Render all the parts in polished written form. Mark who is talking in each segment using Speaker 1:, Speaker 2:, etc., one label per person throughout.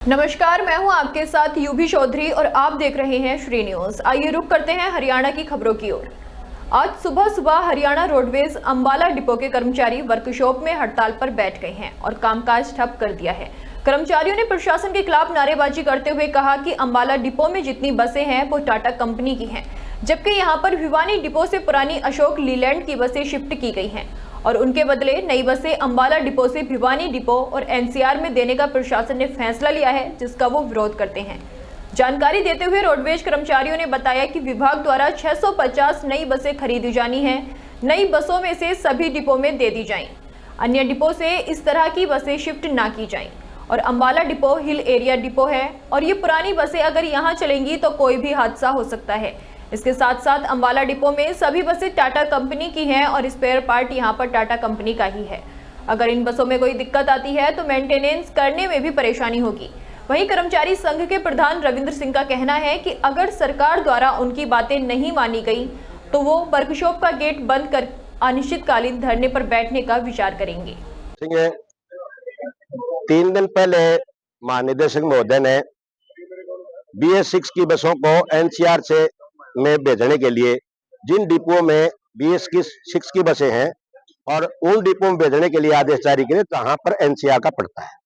Speaker 1: नमस्कार, मैं हूं आपके साथ यूभी चौधरी और आप देख रहे हैं श्री न्यूज। आइए रुक करते हैं हरियाणा की खबरों की ओर। आज सुबह सुबह हरियाणा रोडवेज अंबाला डिपो के कर्मचारी वर्कशॉप में हड़ताल पर बैठ गए हैं और कामकाज ठप कर दिया है। कर्मचारियों ने प्रशासन के खिलाफ नारेबाजी करते हुए कहा कि अंबाला डिपो में जितनी बसें हैं वो टाटा कंपनी की हैं, जबकि यहां पर भिवानी डिपो से पुरानी अशोक लीलैंड की बसें शिफ्ट की गई हैं और उनके बदले नई बसें अंबाला डिपो से भिवानी डिपो और एनसीआर में देने का प्रशासन ने फैसला लिया है, जिसका वो विरोध करते हैं। जानकारी देते हुए रोडवेज कर्मचारियों ने बताया कि विभाग द्वारा 650 नई बसें खरीदी जानी हैं। नई बसों में से सभी डिपो में दे दी जाएं, अन्य डिपो से इस तरह की बसें शिफ्ट ना की जाएं। और Ambala depot hill area depot है और ये पुरानी बसें अगर यहाँ चलेंगी तो कोई भी हादसा हो सकता है। इसके साथ साथ अंबाला डिपो में सभी बसें टाटा कंपनी की हैं और स्पेयर पार्ट यहाँ पर टाटा कंपनी का ही है। अगर इन बसों में कोई दिक्कत आती है तो मेंटेनेंस करने में भी परेशानी होगी। वहीं कर्मचारी संघ के प्रधान रविंद्र सिंह का कहना है कि अगर सरकार द्वारा उनकी बातें नहीं मानी गई तो वो वर्कशॉप का गेट बंद कर अनिश्चितकालीन धरने पर बैठने का विचार करेंगे।
Speaker 2: 3 दिन पहले महानिदेशक महोदय ने BS6 की बसों को NCR से में भेजने के लिए जिन डिपो में BS6 की बसें हैं और उन डिपो में भेजने के लिए आदेश जारी करे जहां पर NCR का पड़ता है।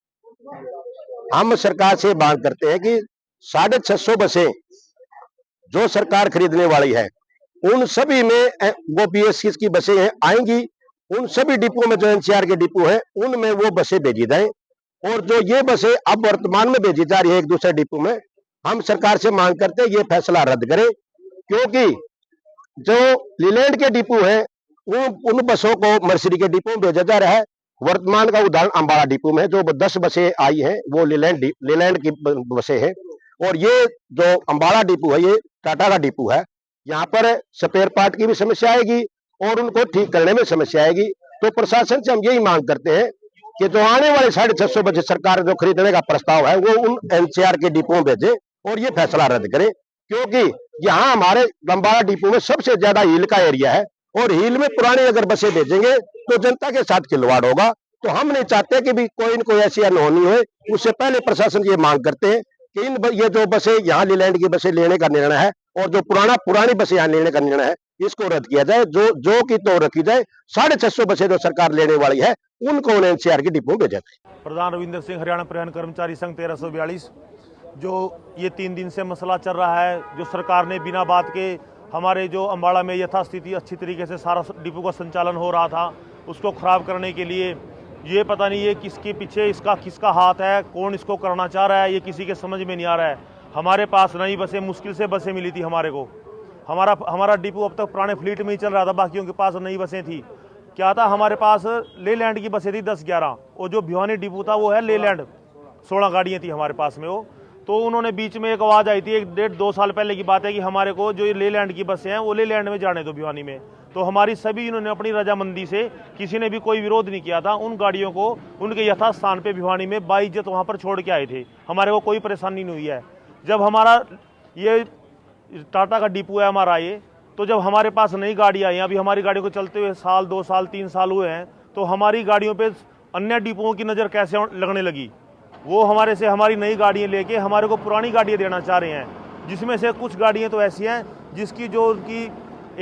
Speaker 2: हम सरकार से मांग करते हैं कि 650 बसें जो सरकार खरीदने वाली है उन सभी में वो BS6 की बसें हैं आएंगी, उन सभी डिपो में जो NCR के डिपो है उनमें वो बसें भेजी जाएं। और जो ये बसें अब वर्तमान में भेजी जा रही है एक दूसरे डिपो में, हम सरकार से मांग करते हैं ये फैसला रद्द करें, क्योंकि जो लीलैंड के डिपो है उन बसों को मर्सिडी के डिपो में भेजा जा रहा है। वर्तमान का उदाहरण अंबाला डिपो में जो 10 बसें आई हैं वो लीलैंड की बसें हैं और ये जो अंबाला डिपो है ये टाटा का डिपो है। यहाँ पर स्पेयर पार्ट की भी समस्या आएगी और उनको ठीक करने में समस्या आएगी। तो प्रशासन से हम यही मांग करते हैं कि जो आने वाले 650 बजे सरकार जो खरीदने का प्रस्ताव है वो उन NCR के डिपो में भेजे और ये फैसला रद्द करे, क्योंकि यहाँ हमारे अंबाला डिपो में सबसे ज्यादा हील का एरिया है और हील में पुरानी अगर बसें भेजेंगे तो जनता के साथ खिलवाड़ होगा। तो हम नहीं चाहते कि भी कोई न कोई ऐसी अनहोनी हो। उससे पहले प्रशासन की मांग करते हैं कि ये जो बसें यहाँ लीलैंड की बसें लेने का निर्णय है और जो पुरानी बसें यहाँ लेने का निर्णय है इसको रद्द किया जाए, जो की तो रखी जाए। 650 बसें जो सरकार लेने वाली है उनको NCR की डिपो भेजा जाए।
Speaker 3: प्रधान रविंद्र सिंह, हरियाणा परिवहन कर्मचारी संघ 1342। जो ये 3 दिन से मसला चल रहा है, जो सरकार ने बिना बात के हमारे जो अंबाला में यथास्थिति अच्छी तरीके से सारा डिपो का संचालन हो रहा था उसको खराब करने के लिए ये पता नहीं ये किसके पीछे किसका हाथ है, कौन इसको करना चाह रहा है, ये किसी के समझ में नहीं आ रहा है। हमारे पास नई बसें मुश्किल से बसें मिली थी हमारे को। हमारा डिपो अब तक पुराने फ्लीट में ही चल रहा था, बाकियों के पास नई बसें थी। क्या था, हमारे पास लेलैंड की बसें थी 10-11 और जो भिवानी डिपो था वो है लेलैंड, 16 गाड़ियाँ थी हमारे पास में वो। तो उन्होंने बीच में एक आवाज़ आई थी 1-1.5-2 साल पहले की बात है कि हमारे को जो लेलैंड की बसें हैं वो लेलैंड में जाने दो भिवानी में। तो हमारी सभी इन्होंने अपनी रजामंदी से, किसी ने भी कोई विरोध नहीं किया था, उन गाड़ियों को उनके यथास्थान पे भिवानी में बाइज्जत वहाँ पर छोड़ के आए थे। हमारे को कोई परेशानी नहीं हुई है। जब हमारा ये टाटा का डिपो है हमारा ये, तो जब हमारे पास नई गाड़ी आई, अभी हमारी गाड़ियों को चलते हुए 1 साल 2 साल 3 साल हुए हैं, तो हमारी गाड़ियों पे अन्य डिपोओं की नज़र कैसे लगने लगी। वो हमारे से हमारी नई गाड़ियाँ लेके हमारे को पुरानी गाड़ियाँ देना चाह रहे हैं, जिसमें से कुछ गाड़ियाँ तो ऐसी हैं जिसकी जो उनकी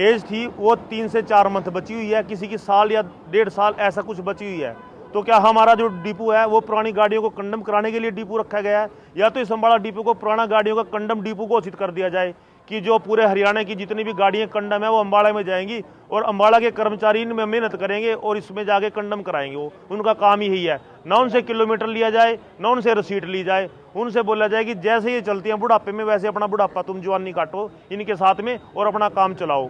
Speaker 3: एज थी वो 3 से 4 मंथ बची हुई है, किसी की साल या 1.5 साल ऐसा कुछ बची हुई है। तो क्या हमारा जो डिपो है वो पुरानी गाड़ियों को कंडम कराने के लिए डिपो रखा गया है, या तो इस अंबाला डिपो को पुराना गाड़ियों का कंडम डिपो घोषित कर दिया जाए कि जो पूरे हरियाणा की जितनी भी गाड़ियां कंडम है वो अंबाला में जाएंगी और अंबाला के कर्मचारी इनमें मेहनत करेंगे और इसमें जाके कंडम कराएंगे। वो उनका काम ही यही है, ना उनसे किलोमीटर लिया जाए ना उनसे रसीद ली जाए। उनसे बोला जाए कि जैसे ये चलती हैं बुढ़ापे में वैसे अपना बुढ़ापा तुम जवानी काटो इनके साथ में और अपना काम चलाओ।